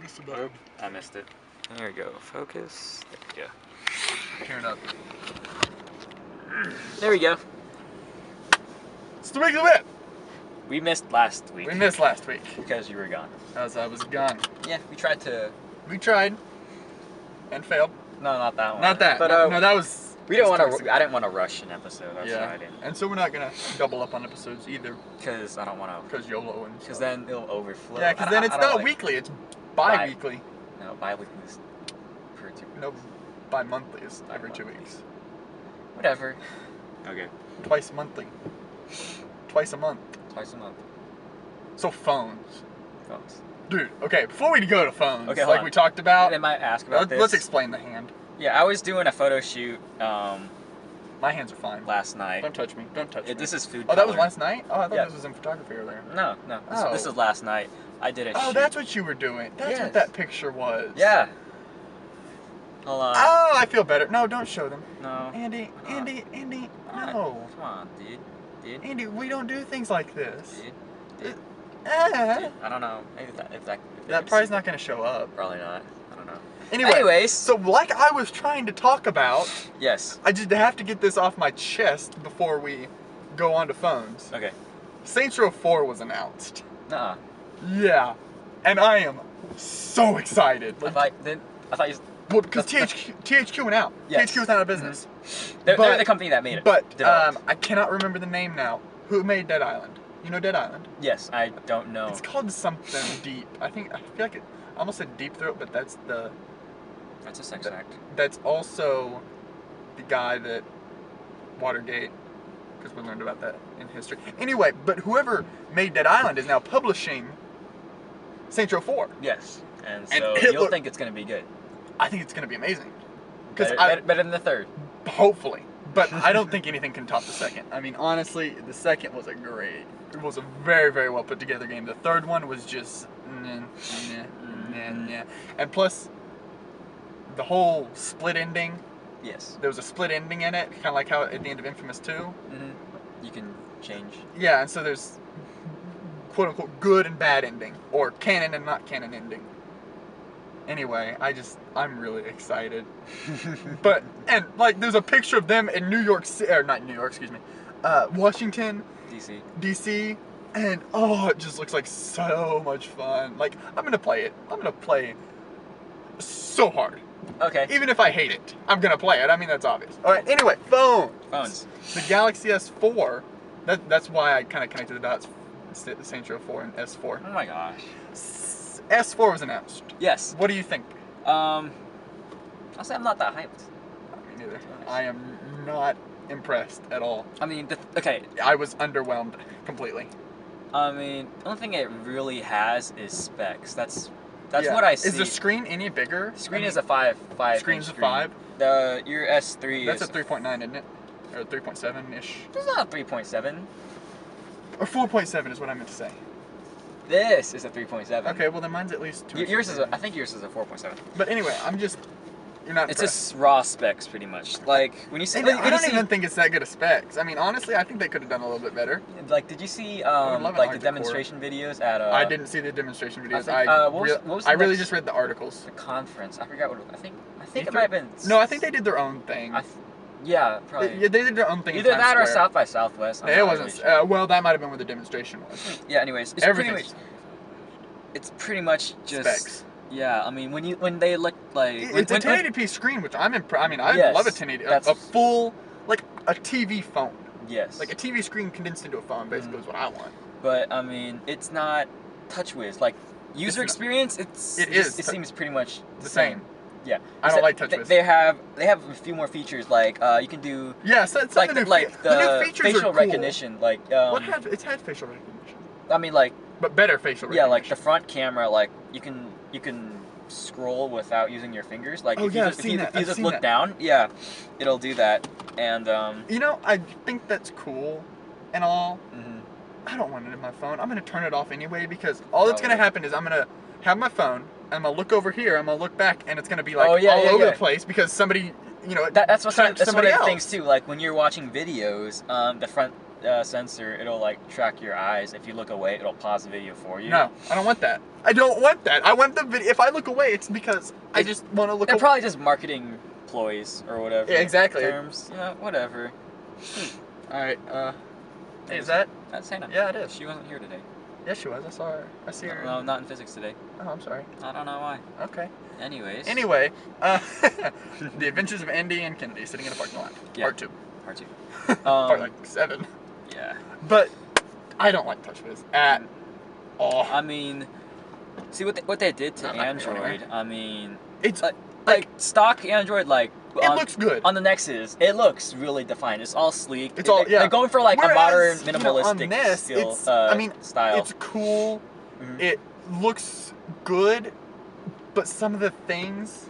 missed the button. I missed it. There we go. Focus. There we go. Turn up. There we go. It's the Weekly Whip. We missed last week. We missed last week. Because you were gone. As I was gone. Yeah, we tried to... We tried. And failed. No, not that one. Not that. But, no, that was... We didn't want to... I didn't want to rush an episode. That's why I didn't. And so we're not going to double up on episodes either. Because I don't want to... Because YOLO and Because then it'll overflow. Yeah, because then it's not weekly. It's bi-weekly. No, bi-weekly is per 2 weeks. No, bi-monthly is every 2 weeks. Whatever. Okay. Twice monthly. Twice a month. Twice a month. So phones. Phones. Dude, okay, before we go to phones, okay, like we talked about... They might ask about this. Let's explain the hand. Yeah, I was doing a photo shoot my hands are fine. last night. Don't touch me. Don't touch me. This is food Oh, that was coloring. last night? Oh, I thought this was in photography earlier. No. This is last night. I did a shoot. Oh, that's what you were doing. That's what that picture was. Yeah. Hold on. Oh, I feel better. No, don't show them. No. Andy, no. Come on, dude. Andy, we don't do things like this. Dude. I don't know. Maybe if that probably not going to show up. Probably not. I don't know. Anyways, so like I was trying to talk about, yes, I just have to get this off my chest before we go on to phones. Okay. Saints Row 4 was announced. Nuh-uh. Yeah, and I am so excited. I thought you. Well, because THQ went out. Yes. THQ was out of business. They're the company that made it. But I cannot remember the name now. Who made Dead Island? You know Dead Island? Yes, I don't know. It's called something deep. I feel like I almost said Deep Throat, but that's the... That's a sex act. That's also the guy that Watergate, because we learned about that in history. Anyway, but whoever made Dead Island is now publishing Saints Row 4. Yes, and so you'll think it's going to be good. I think it's going to be amazing. Better than the third. Hopefully. But I don't think anything can top the second. I mean, honestly, the second was it was a very, very well put together game. The third one was just, And plus, the whole split ending. Yes. There was a split ending in it, kind of like how at the end of Infamous 2. Mm-hmm. You can change. Yeah, and so there's quote unquote good and bad ending, or canon and not canon ending. Anyway, I'm really excited. And like, there's a picture of them in New York City, or not New York, excuse me, Washington, DC, and oh, it just looks like so much fun. Like, I'm gonna play it. I'm gonna play so hard. Okay. Even if I hate it, I'm gonna play it. I mean, that's obvious. All right. Anyway, phones. The Galaxy S4. That's why I kind of connected the dots. Saints Row 4 and S4. Oh my gosh. S4 was announced. Yes. What do you think? I'll say I'm not that hyped. Me neither. I am not impressed at all. I mean, okay. I was underwhelmed completely. I mean, the only thing it really has is specs. That's what I see. Is the screen any bigger? Screen is a 5. Screen's a 5? Your S3 That's a 3.9, isn't it? Or 3.7-ish? It's not a 3.7. Or 4.7 is what I meant to say. This is a 3.7. Okay, well then mine's at least 2. I think yours is a 4.7. But anyway, you're not It's impressed. just raw specs, pretty much. Like, when you see... I don't even think it's that good of specs. I mean, honestly, I think they could have done a little bit better. Like, did you see, like, the demonstration videos at... I didn't see the demonstration videos. I really just read the articles. The conference. I forgot what it was. I think it might have been... No, I think they did their own thing. Yeah, probably. They did their own thing. Either that or South by Southwest. It wasn't... Really well, that might have been where the demonstration was. Yeah, anyways. It's pretty much just... Specs. Yeah, I mean, when they look like... It's a 1080p screen, which I'm impressed. I mean, I love a 1080... A full... Like, a TV phone. Yes. Like, a TV screen condensed into a phone, basically, is what I want. But, I mean, it's not TouchWiz. Like, user experience, it seems pretty much the same. Yeah. I don't like TouchWiz. They have a few more features, like, you can do... Yeah, so it's like, the the new features facial are cool. recognition, like... It's had facial recognition. I mean, like... But better facial recognition. Yeah, like, the front camera, like, you can scroll without using your fingers. Like, if you just look down, yeah, it'll do that. And, You know, I think that's cool and all. Mm-hmm. I don't want it in my phone. I'm going to turn it off anyway, because all that's going to happen is I'm going to have my phone, I'm going to look over here, I'm going to look back, and it's going to be, like, all over the place, because somebody, you know, that's one of the else. things, too. Like, when you're watching videos, the front sensor, it'll like track your eyes. If you look away, it'll pause the video for you. No, I don't want that. I don't want that. I want the video. If I look away, it's because I just want to look. They're probably just marketing ploys or whatever. Yeah, exactly. Terms, whatever. All right. Hey, is that? That's Hannah. Yeah, it is. She wasn't here today. Yes, she was. I saw her. I see her. No, not in physics today. Oh, I'm sorry. I don't know why. Okay. Anyways. Anyway, The Adventures of Andy and Kennedy sitting in a parking lot. Yeah. Part 2. Part 2. Part like 7. Yeah. But I don't like TouchWiz at all. I mean, see what they did to Android. I mean, it's like stock Android, like it looks good on the Nexus. It looks really defined. It's all sleek. It's all They're going for like a modern on minimalistic this, style. It's cool. Mm-hmm. It looks good, but some of the things,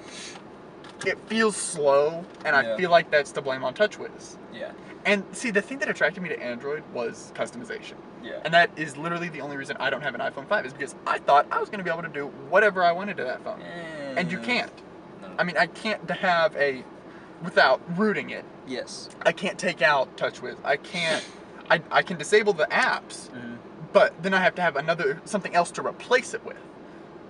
it feels slow, and I feel like that's to blame on TouchWiz. Yeah. And see, the thing that attracted me to Android was customization. Yeah. And that is literally the only reason I don't have an iPhone 5 is because I thought I was going to be able to do whatever I wanted to that phone. And you can't. No. I mean, I can't have without rooting it. Yes. I can't take out TouchWiz. I can't, I can disable the apps, but then I have to have something else to replace it with.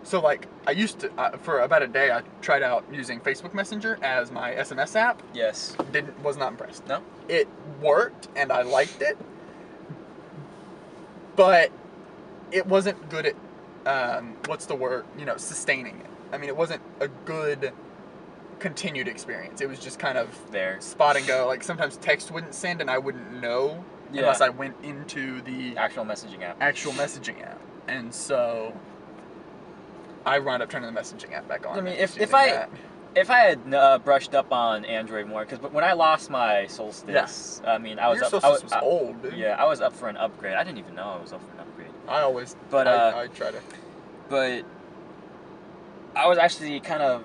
So like, I used to, for about a day, I tried out using Facebook Messenger as my SMS app. Yes. Was not impressed. No? It worked, and I liked it, but it wasn't good at, what's the word, sustaining it. I mean, it wasn't a good continued experience. It was just kind of there, spot and go. Like, sometimes text wouldn't send, and I wouldn't know unless I went into the actual messaging app. And so I wound up turning the messaging app back on. I mean, if I had brushed up on Android more, because when I lost my Solstice, I mean, I was old, dude. Yeah, I was up for an upgrade. I didn't even know I was up for an upgrade. I try to. But I was actually kind of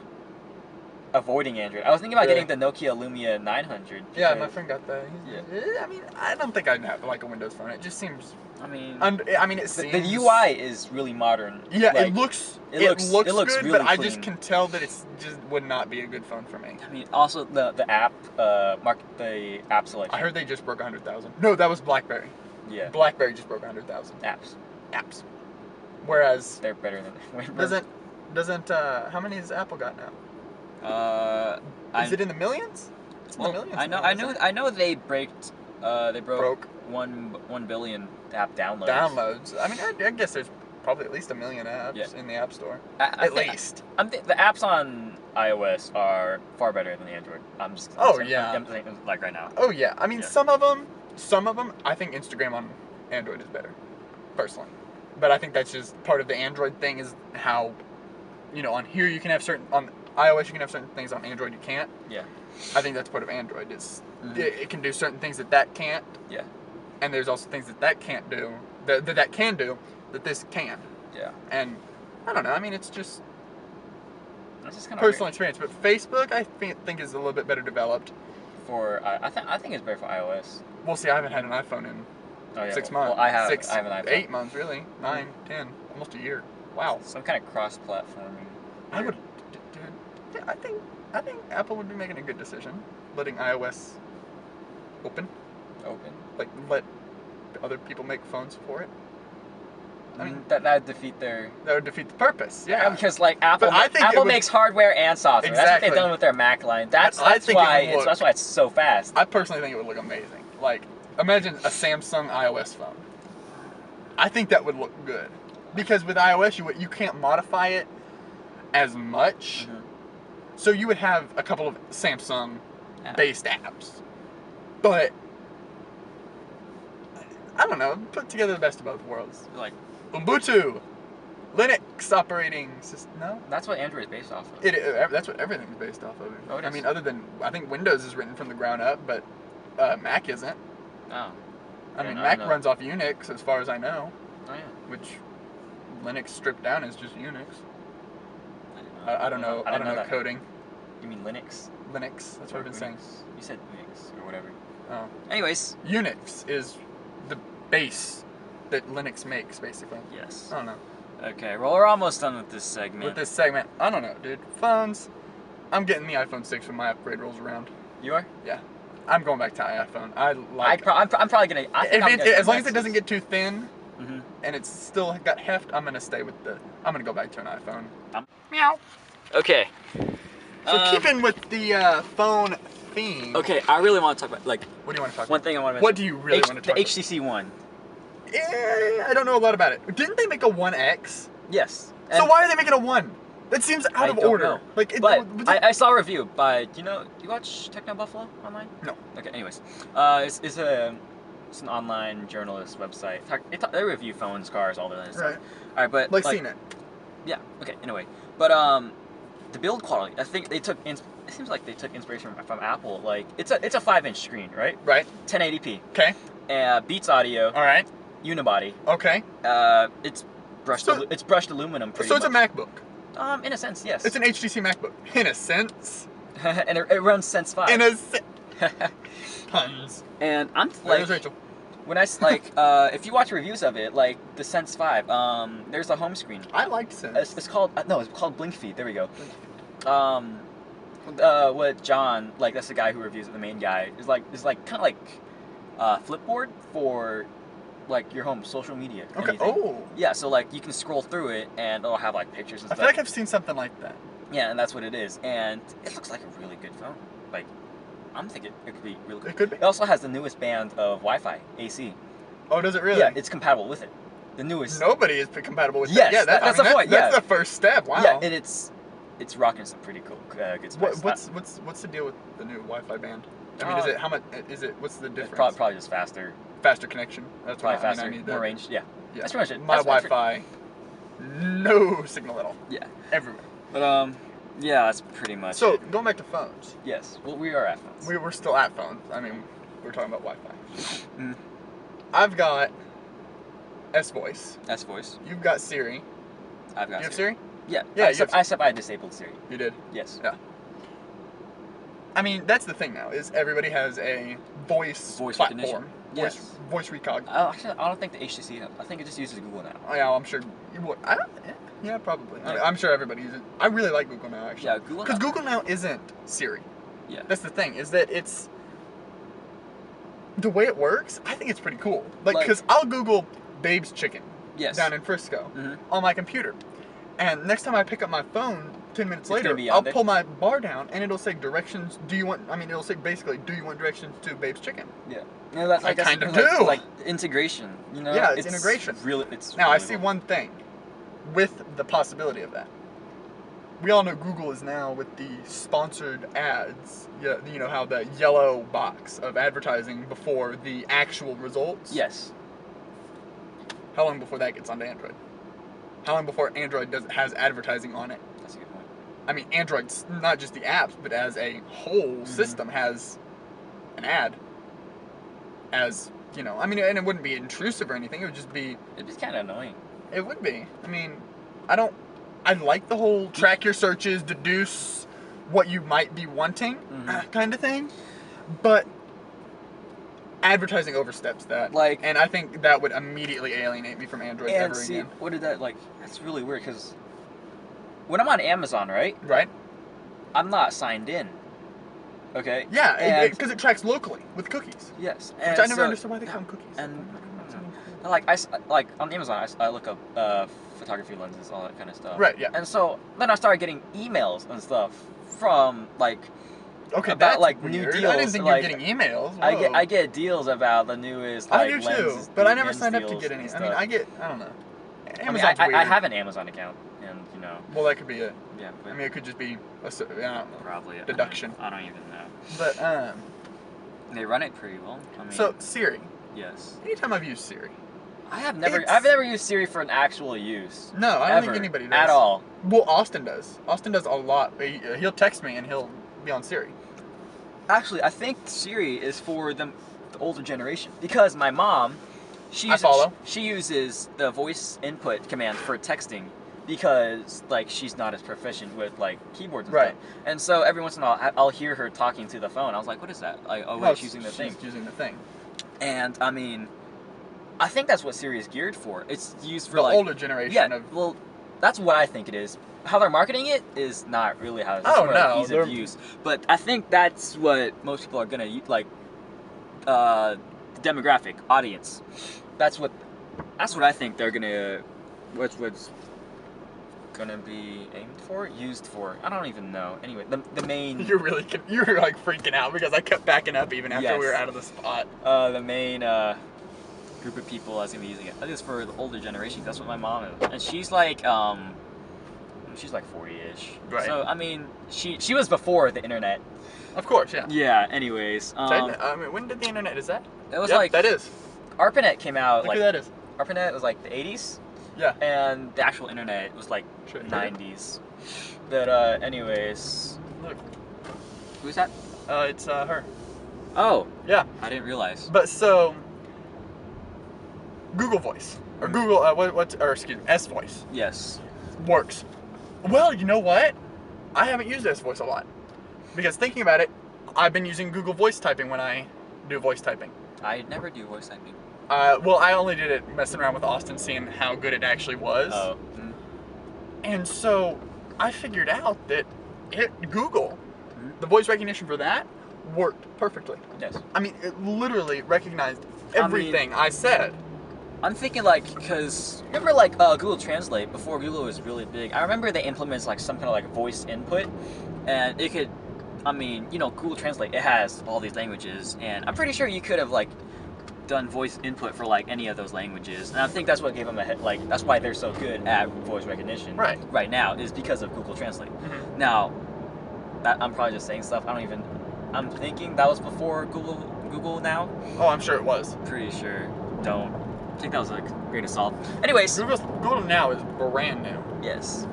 avoiding Android. I was thinking about getting the Nokia Lumia 900. Yeah, my friend got that. Yeah. I mean, I don't think I'd have like a Windows phone. It just seems. I mean, it seems. The UI is really modern. Yeah, like, it looks good, really but I clean. just can tell that it's just would not be a good phone for me. I mean, also the app, the app selection. I heard they just broke 100,000. No, that was BlackBerry. Yeah. BlackBerry just broke 100,000. Apps. Whereas they're better than. Doesn't how many has Apple got now? Is it in the millions? It's in the millions. I know they broke 1 billion app downloads. I mean, I guess there's probably at least 1 million apps in the App Store. At least. The apps on iOS are far better than Android. I'm thinking like right now. Oh yeah. I mean, some of them. I think Instagram on Android is better, personally. But I think that's just part of the Android thing is how, on here you can have on iOS you can have certain things, on Android you can't. Yeah. I think that's part of Android. It can do certain things that can't. Yeah. And there's also things that can't do, that can do, that this can. Yeah. And I don't know. I mean, it's just kind of personal experience. But Facebook, I think, is a little bit better developed. I think it's better for iOS. We'll see. I haven't had an iPhone in 6 months. Well, I have an iPhone. 8 months, really. 9, 10, almost a year. Wow. Some kind of cross-platforming. I would, dude. Yeah, I think Apple would be making a good decision, letting iOS open. Like let other people make phones for it. I mean, that would defeat the purpose. Yeah, because like Apple makes hardware and software. Exactly. That's what they've done with their Mac line. That's why it's so fast. I personally think it would look amazing. Like, imagine a Samsung iOS phone. I think that would look good because with iOS you can't modify it as much. So you would have a couple of Samsung based apps, but I don't know, put together the best of both worlds. Like Ubuntu, Linux operating system. No, that's what Android is based off of. That's what everything's based off of. Oh, I mean, other than I think Windows is written from the ground up, but Mac isn't. Oh. I mean, Mac runs off Unix as far as I know. Oh yeah. Which Linux stripped down is just Unix. I don't know. I don't know coding. You mean Linux? Linux. That's what I've been saying. You said Unix or whatever. Oh. Anyways, Unix is the base that Linux makes, basically. Yes. I don't know. Okay, well, we're almost done with this segment. I don't know, dude. Phones. I'm getting the iPhone 6 when my upgrade rolls around. You are? Yeah. I'm going back to iPhone. I'm probably gonna. I think I'm gonna as long as it doesn't get too thin, Mm-hmm. and it's still got heft, I'm gonna stay with I'm gonna go back to an iPhone. Meow. Okay. So keeping with the phone theme. Okay, I really want to talk about What do you want to talk about? one thing I want to mention. What do you really want to talk the about? HTC One. I don't know a lot about it. Didn't they make a 1X? Yes. So why are they making a 1? That seems out of order. Know. Like, I saw a review by, do you watch Techno Buffalo online? No. Okay, anyways. It's an online journalist website. They review phones, cars, all that stuff. Right. Alright, but like CNET. Yeah, okay, anyway. But the build quality, I think it seems like they took inspiration from Apple. Like, it's a 5-inch screen, right? Right. 1080p. Okay. Beats audio. Alright. Unibody. Okay. It's brushed aluminum pretty much. So it's a MacBook. In a sense, yes. It's an HTC MacBook. In a sense. And it runs Sense 5. In a sense. Puns. And I'm like, Rachel. when I if you watch reviews of it, like the Sense 5, there's a home screen. I liked Sense. It's called Blink Feed. There we go. What John, like, that's the guy who reviews it, the main guy, is kind of like Flipboard for like your home social media. Okay. Anything. Oh. Yeah, so like you can scroll through it and it'll have like pictures and stuff. I feel like I've seen something like that. Yeah, and that's what it is. And it looks like a really good phone. Like, I'm thinking it could be really good. It could be. It also has the newest band of Wi-Fi, AC. Oh, does it really? Yeah, it's compatible with it. The newest. Nobody is compatible with yes, that. Yeah, that's the point. That's the first step. Wow. Yeah, and it's rocking some pretty cool, good specs. What's the deal with the new Wi-Fi band? I mean, is it how much? Is it what's the difference? Probably just faster. Faster connection. That's probably what faster. I need More range. Yeah. Yeah. That's pretty much it. My Wi-Fi, no signal at all. Yeah. Everywhere. But yeah, that's pretty much. So it. going back to phones. Yes. Well, we are at phones. We're still at phones. I mean, we're talking about Wi-Fi. Mm. I've got S-Voice. S-Voice. You've got Siri. I've got. You have Siri? Yeah. Yeah. Except I disabled Siri. You did? Yes. Yeah. I mean, that's the thing now, is everybody has a voice platform. Recognition. Yes. Voice recog. Actually, I don't think the HTC. I think it just uses Google now. Oh, yeah, I'm sure. Yeah, probably. Yeah. I'm sure everybody uses it. I really like Google Now, actually. Yeah, Google. Because Google Now isn't Siri. Yeah. That's the thing, is that it's the way it works. I think it's pretty cool. Like, because I'll Google Babe's Chicken. Yes. Down in Frisco. Mm-hmm. On my computer, and next time I pick up my phone, 10 minutes It's later, I'll pull my bar down and it'll say directions. It'll say basically, do you want directions to Babe's Chicken? Yeah. No, that's I kind of do. Like integration, you know? Yeah, it's integration. Now, I see one thing with the possibility of that. We all know Google is now with the sponsored ads. Yeah, you know how the yellow box of advertising before the actual results? Yes. How long before that gets onto Android? How long before Android has advertising on it? That's a good point. I mean, Android's not just the apps, but as a whole system has an ad. As, you know, I mean, and it wouldn't be intrusive or anything. It would just be... It'd be kind of annoying. It would be. I mean, I like the whole track your searches, deduce what you might be wanting kind of thing. But advertising oversteps that. And I think that would immediately alienate me from Android ever again. What did that, that's really weird, because when I'm on Amazon, right? Right. I'm not signed in. Okay? Yeah, because it tracks locally with cookies. Yes. Which I never understood why they call them cookies. And on Amazon, I look up photography lenses, all that kind of stuff. Right, yeah. And so then I started getting emails and stuff from okay, about that's new weird. deals. I didn't think you were getting emails. Whoa. I get deals about the newest I do lenses, too, but I never signed up to get any. I mean, I don't know. Amazon's weird. I have an Amazon account, and you know. Well, that could be it. Yeah. I mean, it could just be I don't know. Probably deduction. I don't even know. But they run it pretty well. I mean, so Siri. Yes. Anytime I've used Siri. I've never used Siri for an actual use. No, I don't think anybody does. At all. Well, Austin does. Austin does a lot. He'll text me and he'll be on Siri. Actually, I think Siri is for the older generation, because my mom, she uses the voice input command for texting, because she's not as proficient with keyboards and stuff. And so every once in a while I'll hear her talking to the phone. I was like, what is that? She's using the thing. She's using the thing. And I mean, I think that's what Siri is geared for. It's used for the older generation. Yeah. Well, that's what I think it is. how they're marketing it is not really how it's Oh, more no, ease of use. But I think that's what most people are gonna like. The demographic audience. That's what I think they're gonna. What's gonna be aimed for, used for? I don't even know. Anyway, the main. You were like freaking out because I kept backing up even after we were out of the spot. The main group of people that's gonna be using it. I think it's for the older generation. That's what my mom is, and she's like 40-ish. Right. So I mean, she was before the internet. Of course, yeah. Yeah. Anyways, I mean, when did the internet? Is that? It was that is. ARPANET came out. Look who that is. ARPANET was like the 80s. Yeah. And the actual internet was like 90s. But anyways. Look. Who's that? It's her. Oh. Yeah. I didn't realize. But so Google Voice or Google S Voice. Yes. Works. Well, you know what? I haven't used S Voice a lot because thinking about it, I've been using Google Voice typing when I do voice typing. I never do voice typing. Well, I only did it messing around with Austin, seeing how good it actually was. Oh. And so I figured out that Google, the voice recognition for that worked perfectly. Yes. I mean, it literally recognized everything I said. I'm thinking like, because remember like Google Translate before Google was really big. I remember they implemented like some kind of like voice input, and it could. I mean, you know, Google Translate, it has all these languages, and I'm pretty sure you could have like done voice input for like any of those languages, and I think that's what gave them a hit. Like that's why they're so good at voice recognition right now is because of Google Translate. Now, I'm probably just saying stuff. I'm thinking that was before Google now. Oh, I'm sure it was. Pretty sure. Don't think that was a great assault. Anyways, Google now is brand new. Yes,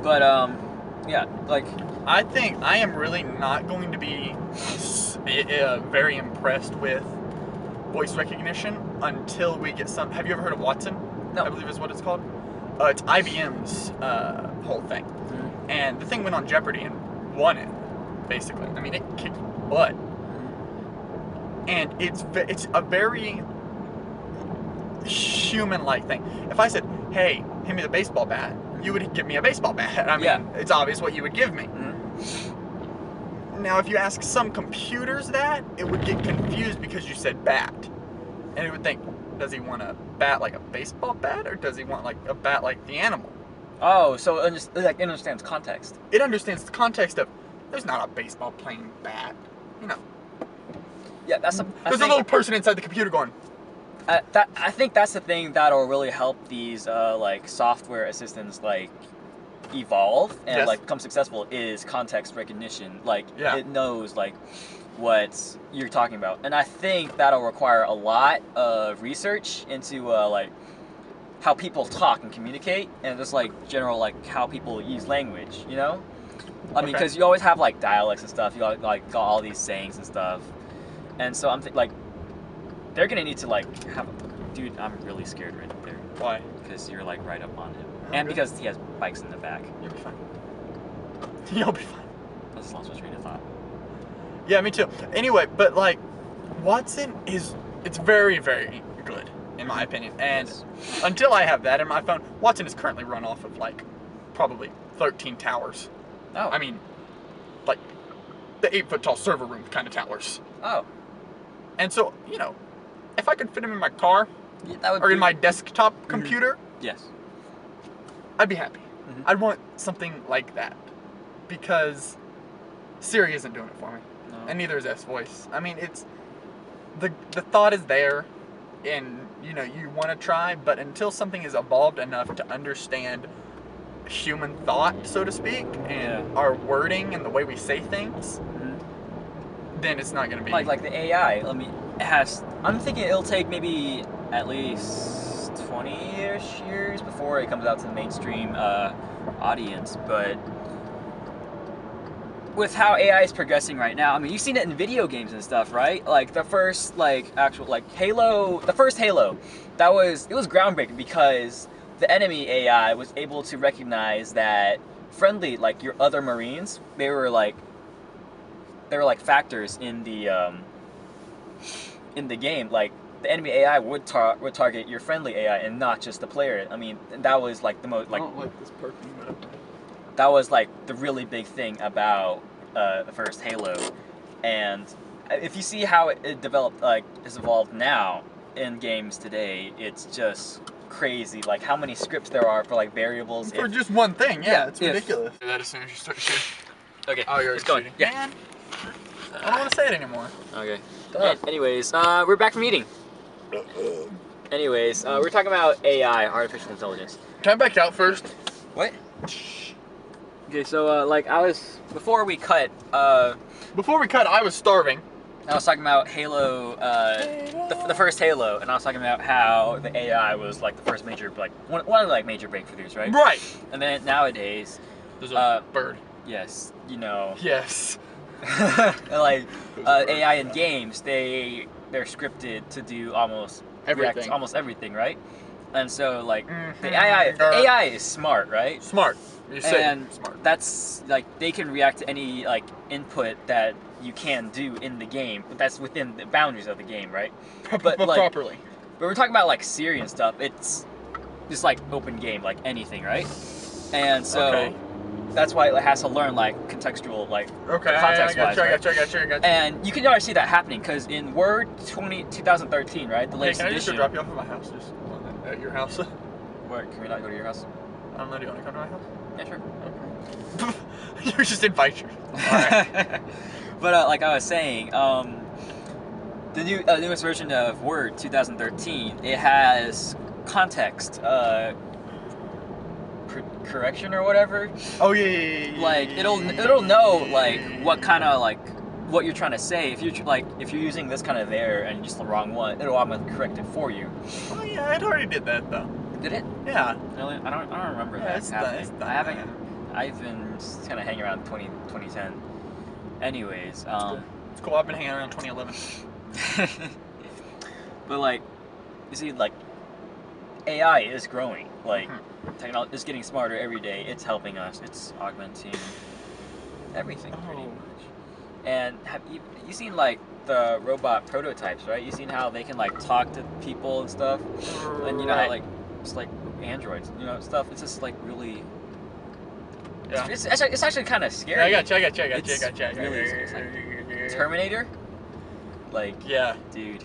but yeah, like. I think I am really not going to be very impressed with voice recognition until we get some. Have you ever heard of Watson? No. I believe is what it's called. It's IBM's whole thing. And the thing went on Jeopardy and won it, basically. I mean, it kicked butt. And it's a very human-like thing. If I said, hey, hand me the baseball bat, you would give me a baseball bat. I mean, it's obvious what you would give me. Now, if you ask some computers that, it would get confused because you said bat. And it would think, does he want a bat like a baseball bat, or does he want like a bat like the animal? Oh, so it understands context. It understands the context of, there's not a baseball playing bat, you know. Yeah, there's a little person inside the computer going. I think that's the thing that'll really help these like software assistants like evolve and like become successful is context recognition. Like it knows like what you're talking about, and I think that'll require a lot of research into like how people talk and communicate, and just like general like how people use language. You know, I mean, because you always have like dialects and stuff. You got all these sayings and stuff, and so I'm like. They're gonna need to like have dude, I'm really scared right there. Why? Because you're like right up on him. And because he has bikes in the back. You'll be fine. You'll be fine. I just lost my train of thought. Yeah, me too. Anyway, but like Watson it's very, very good in my opinion. And until I have that in my phone, Watson is currently run off of like probably 13 towers. Oh. I mean, like the 8-foot tall server room kind of towers. Oh. And so, you know, if I could fit him in my car or in my desktop computer, yes, I'd be happy. I'd want something like that because Siri isn't doing it for me, and neither is S Voice. I mean, it's the thought is there, and you know you want to try, but until something is evolved enough to understand human thought, so to speak, and our wording and the way we say things. Then it's not gonna be like the AI. I'm thinking it'll take maybe at least 20-ish years before it comes out to the mainstream audience. But with how AI is progressing right now, I mean, you've seen it in video games and stuff, right? Like the first Halo, the first Halo, it was groundbreaking because the enemy AI was able to recognize that friendly, like your other Marines, they were like factors in the game. Like the enemy AI would target your friendly AI and not just the player. I mean, that was like the most like. I don't like this perking, but that was like the really big thing about the first Halo. And if you see how it developed, like has evolved now in games today, it's just crazy. Like how many scripts there are for like variables for just one thing. Yeah, it's ridiculous. Do that as soon as you start shooting. Okay. Oh, you're going. shooting. Yeah. Man, I don't want to say it anymore. Okay. Anyways, we're back from eating. Anyways, we're talking about AI, artificial intelligence. Can I back out first? What? Okay, so like before we cut, I was starving. I was talking about Halo, the first Halo, and I was talking about how the AI was like the first major, like one of the like major breakthroughs, right? Right. And then nowadays, there's a bird. Yes, you know. Yes. Like AI in games, they're scripted to do almost everything, right? And so like the AI is smart, right? Smart. You say smart. That's like they can react to any like input that you can do in the game, but that's within the boundaries of the game, right? But like, properly. But we're talking about like Siri and stuff. It's just like open game, like anything, right? And so that's why it has to learn like contextual, like context-wise. I got you. And you can already see that happening because in Word 2013, right, the latest edition. Can I just drop you off at my house, just at your house? Where can we not go to your house? I don't know. Do you want to come to my house? Yeah, sure. Okay. You just invite you. Alright. But like I was saying, the newest version of Word 2013, it has context correction or whatever. Oh yeah. Like it'll know like what kind of like what you're trying to say. If you're using this kind of there and just the wrong one, it'll automatically correct it for you. Oh yeah, it already did that though. Did it? Yeah. Really? I don't remember that happening. I've been just kind of hanging around 2010. Anyways, it's cool. I've been hanging around 2011. But like, you see, like AI is growing. Like technology is getting smarter every day. It's helping us. It's augmenting everything pretty much. And have you seen like the robot prototypes, right? You seen how they can like talk to people and stuff, and you know how like it's like androids, you know, stuff. It's just like really. Yeah. It's actually kind of scary. I got you. It's like Terminator. Like yeah, dude.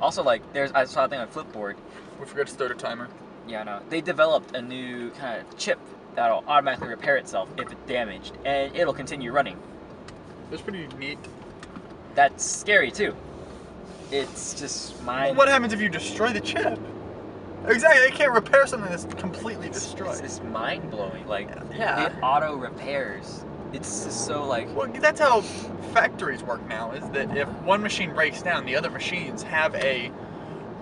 Also, like I saw a thing on Flipboard. We forgot to start a timer. Yeah, I know. They developed a new kind of chip that'll automatically repair itself if it's damaged, and it'll continue running. That's pretty neat. That's scary too. It's just Well, what happens if you destroy the chip? Exactly, they can't repair something that's completely destroyed. It's mind blowing. Like yeah. It auto repairs. It's just so like. Well, that's how factories work now. Is that if one machine breaks down, the other machines have a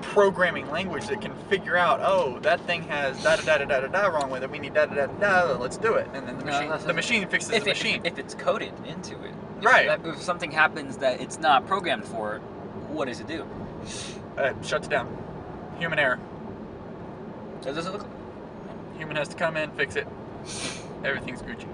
programming language that can figure out, oh, that thing has da da da da da da wrong with it. We need da da da da. Let's do it, and then the machine fixes the machine. If it's coded into it, right? If something happens that it's not programmed for, what does it do? Shuts down. Human error. So does it look? Human has to come in, fix it. Everything's Gucci.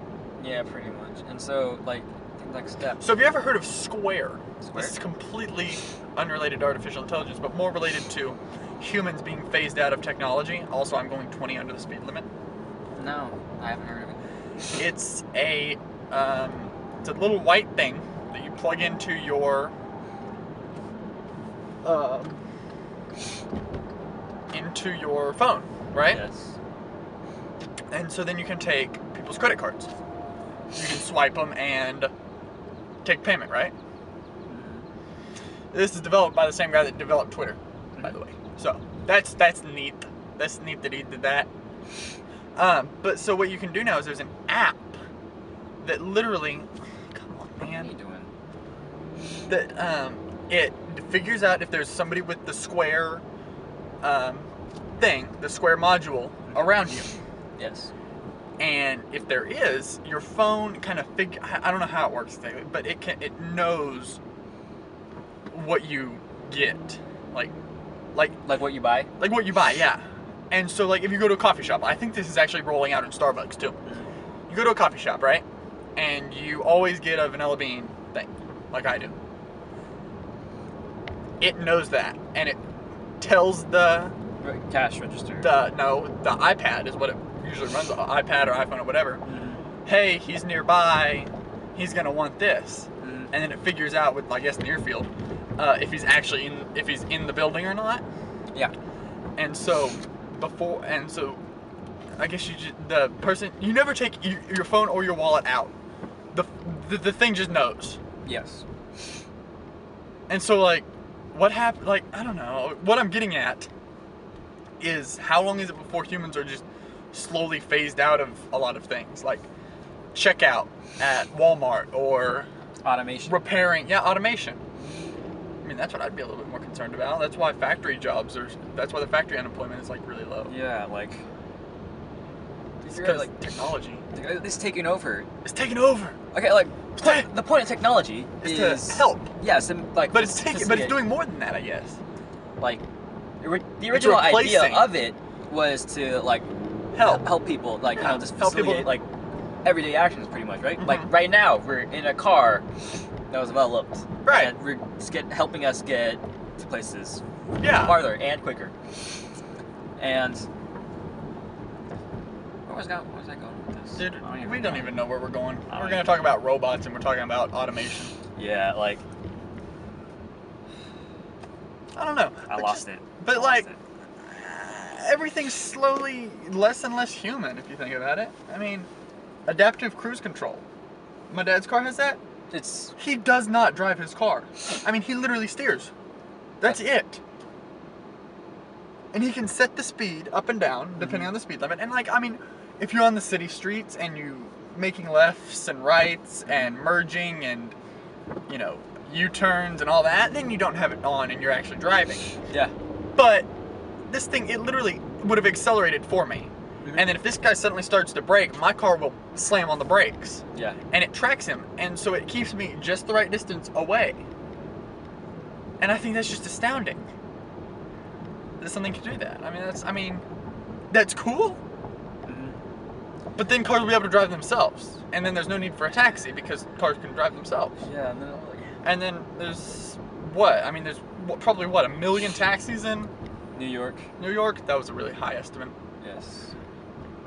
Yeah, pretty much. And so, like, the next step. So have you ever heard of Square? Square? This is completely unrelated to artificial intelligence, but more related to humans being phased out of technology. Also, I'm going 20 under the speed limit. No, I haven't heard of it. It's a little white thing that you plug into your phone, right? Yes. And so then you can take people's credit cards. You can swipe them and take payment, right? This is developed by the same guy that developed Twitter, by the way. So that's neat. That's neat that he did that. But so what you can do now is there's an app that literally, come on, man. What are you doing? That it figures out if there's somebody with the Square thing, the Square module around you. Yes. And if there is, your phone kind of I don't know how it works exactly, but it knows what you get, like what you buy. Like what you buy, yeah. And so like if you go to a coffee shop, I think this is actually rolling out in Starbucks too. You go to a coffee shop, right? And you always get a vanilla bean thing, like I do. It knows that, and it tells the cash register. The iPad is what it usually runs an iPad or iPhone or whatever. Mm-hmm. Hey, he's nearby. He's gonna want this, Mm-hmm. and then it figures out with, I guess, near field, if he's actually if he's in the building or not. Yeah. And so I guess you never take your phone or your wallet out. The thing just knows. Yes. And so, like, what happened? Like, I don't know. What I'm getting at is, how long is it before humans are just slowly phased out of a lot of things, like checkout at Walmart or automation, repairing. Yeah, automation. I mean, that's what I'd be a little bit more concerned about. That's why factory jobs are. That's why the factory unemployment is like really low. Yeah, like. It's because like technology. It's taking over. It's taking over. Okay, like the point of technology is to help. Yes, yeah, like. But it's doing more than that, I guess. Like, the original idea of it was to like help people, like just facilitate like everyday actions, pretty much, right? Mm-hmm. Like right now, we're in a car that was developed, right? And we're helping us get to places farther and quicker. And where was I going with this? Dude, we don't even know where we're going. We're going to talk about robots, and we're talking about automation. Yeah, like. I don't know. I lost it. But like, everything's slowly less and less human, if you think about it. I mean, adaptive cruise control. My dad's car has that. He does not drive his car. I mean, he literally steers. That's it. And he can set the speed up and down, depending on the speed limit. And like, I mean, if you're on the city streets and you making lefts and rights and merging and, you know, U-turns and all that, then you don't have it on and you're actually driving. Yeah. But this thing, it literally would have accelerated for me. Mm-hmm. And then if this guy suddenly starts to brake, my car will slam on the brakes. Yeah. And it tracks him. And so it keeps me just the right distance away. And I think that's just astounding. There's something to do that. I mean, that's cool. Mm-hmm. But then cars will be able to drive themselves. And then there's no need for a taxi because cars can drive themselves. Yeah, and then there's what? I mean, there's probably what, 1 million taxis in New York. New York? That was a really high estimate. Yes.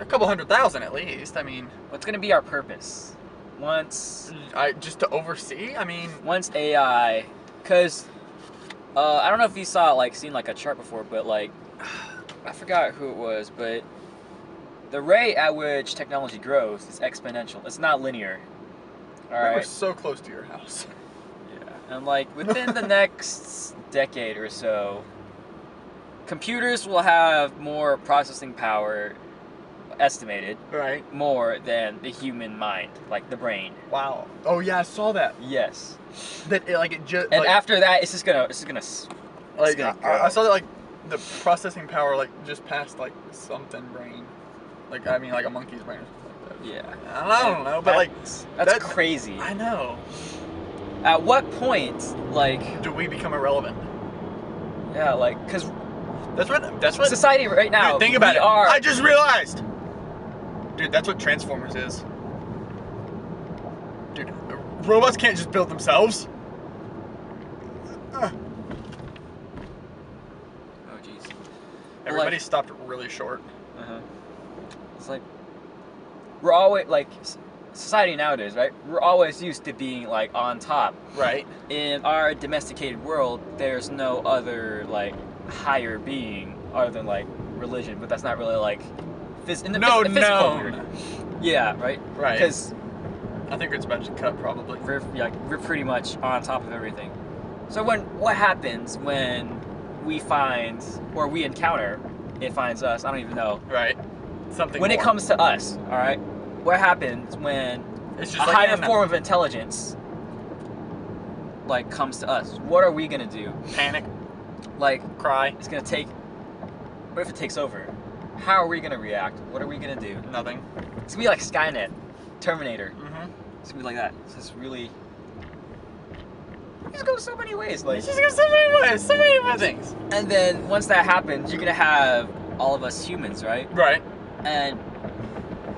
A couple 100,000 at least. I mean, what's going to be our purpose? Just to oversee? I mean, once AI, because I don't know if you seen a chart before, but like, I forgot who it was, but the rate at which technology grows is exponential. It's not linear. All right. We're so close to your house. Yeah, and like within the next decade or so, computers will have more processing power, estimated, right, more than the human mind, like the brain. Wow. Oh yeah, I saw that. Yes. That it just. And after that, it's gonna. Like I saw that like the processing power just passed like something brain, like I mean like a monkey's brain or something like that. Yeah. I don't know, but that's crazy. I know. At what point, do we become irrelevant? Yeah, because that's what society right now. Dude, think about it. I just realized, dude, that's what Transformers is. Dude, robots can't just build themselves. Oh jeez. Everybody stopped really short. It's like we're always society nowadays, right? We're always used to being on top. Right. In our domesticated world, there's no other higher being other than religion, but that's not really the physical weird. Yeah, right. Right. Because I think it's about to cut probably. We're pretty much on top of everything. So what happens when we find or we encounter it finds us? I don't even know. Right. Something. When it comes to us, all right. What happens when it's just a higher form of intelligence comes to us? What are we gonna do? Panic. Cry. It's gonna take. What if it takes over? How are we gonna react? What are we gonna do? Nothing. It's gonna be like Skynet, Terminator. Mm-hmm. It's gonna be like that. It's just really. It just goes so many ways. It just goes so many ways. So many different things. And then once that happens, you're gonna have all of us humans, right? Right. And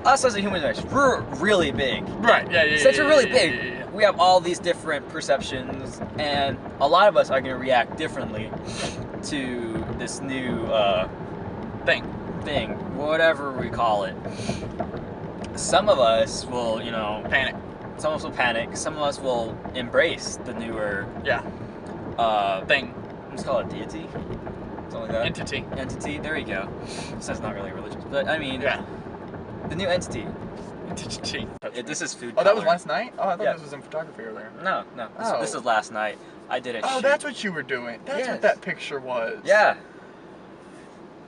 us as a human race, we're really big. Right, yeah. Since we're really big, we have all these different perceptions, and a lot of us are going to react differently to this new thing. whatever we call it. Some of us will, you know, Panic. Some of us will panic. Some of us will embrace the newer thing. Let's call it deity. Something like that. Entity. Entity. There you go. So it's not really religious, but I mean, the new entity. Entity. This is food. Oh, that was last night? Oh, I thought this was in photography earlier. No. This is last night. I did a shoot. That's what you were doing. That's what that picture was. Yeah.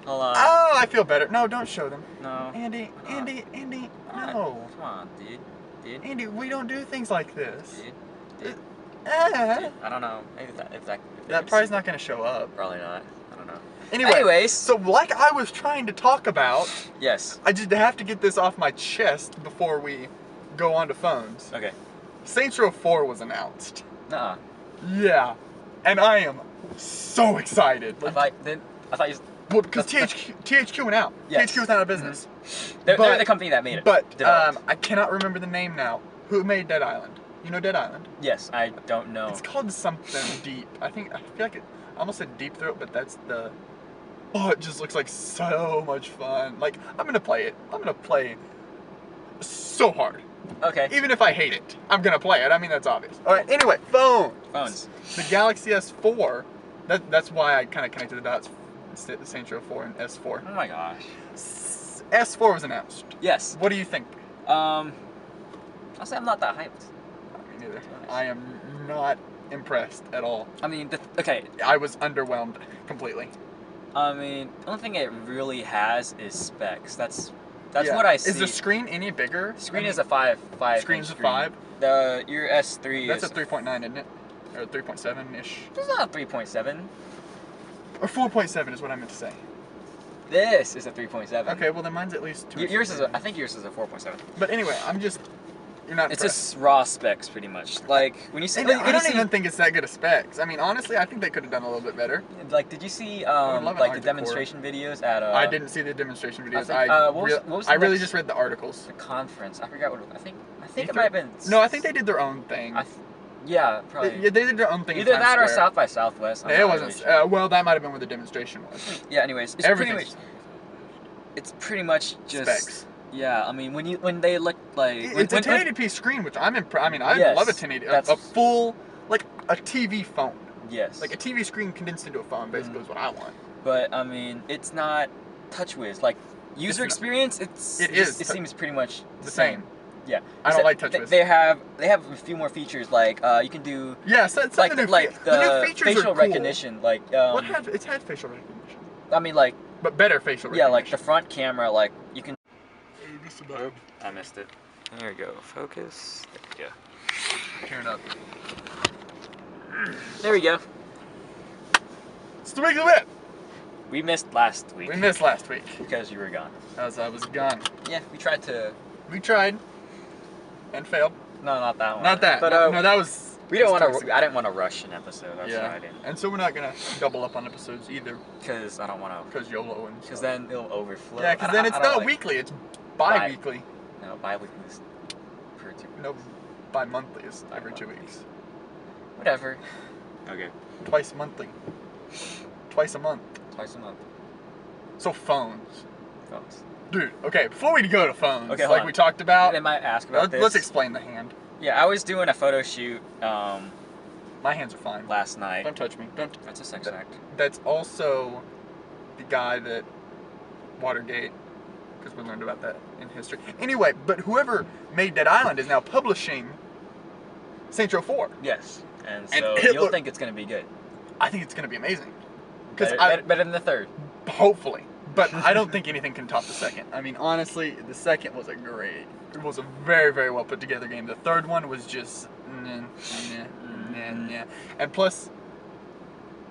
Hold on. Oh, I feel better. No, don't show them. No. Andy, no. Come on, dude. Andy, we don't do things like this. Dude. I don't know. Maybe that probably's not going to show up. Probably not. I don't know. Anyways, so like I was trying to talk about, yes, I just have to get this off my chest before we go on to phones. Okay. Saints Row 4 was announced. Nuh-uh. Yeah, and I am so excited. I thought you. Well, because THQ went out. Yes. THQ was out of business. They're the company that made it. But I cannot remember the name now. Who made Dead Island? You know Dead Island? Yes, I don't know. It's called something deep. I feel like I almost said Deep Throat, but that's the. Oh, it just looks like so much fun. Like, I'm gonna play it. I'm gonna play so hard. Okay. Even if I hate it, I'm gonna play it. I mean, that's obvious. All right. Anyway, phones. The Galaxy S4. That's why I kind of connected the dots. The Saints Row 4 and S4. Oh my gosh. S4 was announced. Yes. What do you think? I'll say I'm not that hyped. Me neither. I am not impressed at all. I mean, okay. I was underwhelmed completely. I mean, the only thing it really has is specs. That's what I see. Is the screen any bigger? Screen is a 5. Screen's a 5? Your S3 That's a 3.9, isn't it? Or 3.7-ish? It's not a 3.7. Or 4.7 is what I meant to say. This is a 3.7. Okay, well then mine's at least 2. I think yours is a 4.7. But anyway, you're not It's impressed. just raw specs, pretty much. Like, when you see... I don't even think it's that good of specs. I mean, honestly, I think they could have done a little bit better. Like, did you see, like, the demonstration videos at... I didn't see the demonstration videos. I really just read the articles. The conference. I forgot what it was. I think it might have been... No, I think they did their own thing. Yeah, probably. They did their own thing. Either that or South by Southwest. It wasn't. Well, that might have been where the demonstration was. Yeah. Anyways, it's pretty much just specs. Yeah. I mean, when they look like it's a 1080p screen, which I'm impressed. I mean, I love a 1080. A full, like a TV phone. Yes. Like a TV screen condensed into a phone, basically, is what I want. But I mean, it's not TouchWiz. Like user experience, it seems pretty much the same. Yeah, I don't like TouchWiz. They have a few more features, like you can do the new features facial are cool. recognition, like it's had facial recognition. I mean, like, but better facial recognition. Yeah, like the front camera, like you can. I missed it. There we go. Focus. There we go. Turn it up. There we go. It's the WeeklyWith. We missed last week. Because you were gone. As I was gone. Yeah, we tried. And failed. No, not that one. Not that. But no, that was. We don't want to. I didn't want to rush an episode. That's why I didn't. And so we're not gonna double up on episodes either. Because I don't want to. Because YOLO and. Because then it'll overflow. Yeah, because then it's not weekly. It's bi-weekly. No, bi-weekly is per 2 weeks. No, bi-monthly is every 2 weeks. Whatever. Okay. Twice monthly. Twice a month. So phones. Dude, okay, before we go to phones, like we talked about, they might ask about this. Let's explain the hand. Yeah, I was doing a photo shoot. My hands are fine. Last night. Don't touch me. Don't. That's a sex act. That's also the guy that Watergate, because we learned about that in history. Anyway, but whoever made Dead Island is now publishing Saints Row 4. Yes, and so you'll think it's going to be good. I think it's going to be amazing. Better than the third. Hopefully. But I don't think anything can top the second. I mean, honestly, the second was it was a very, very well put together game. The third one was just, And plus,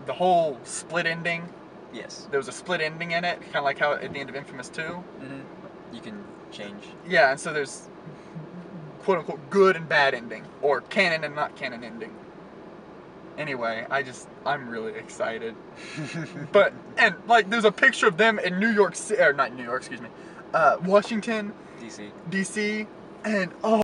the whole split ending. Yes. There was a split ending in it, kind of like how at the end of Infamous 2. Mm-hmm. You can change. Yeah, and so there's quote unquote good and bad ending, or canon and not canon ending. Anyway, I'm really excited. And like, there's a picture of them in New York City, or not New York, excuse me, Washington, DC, and oh.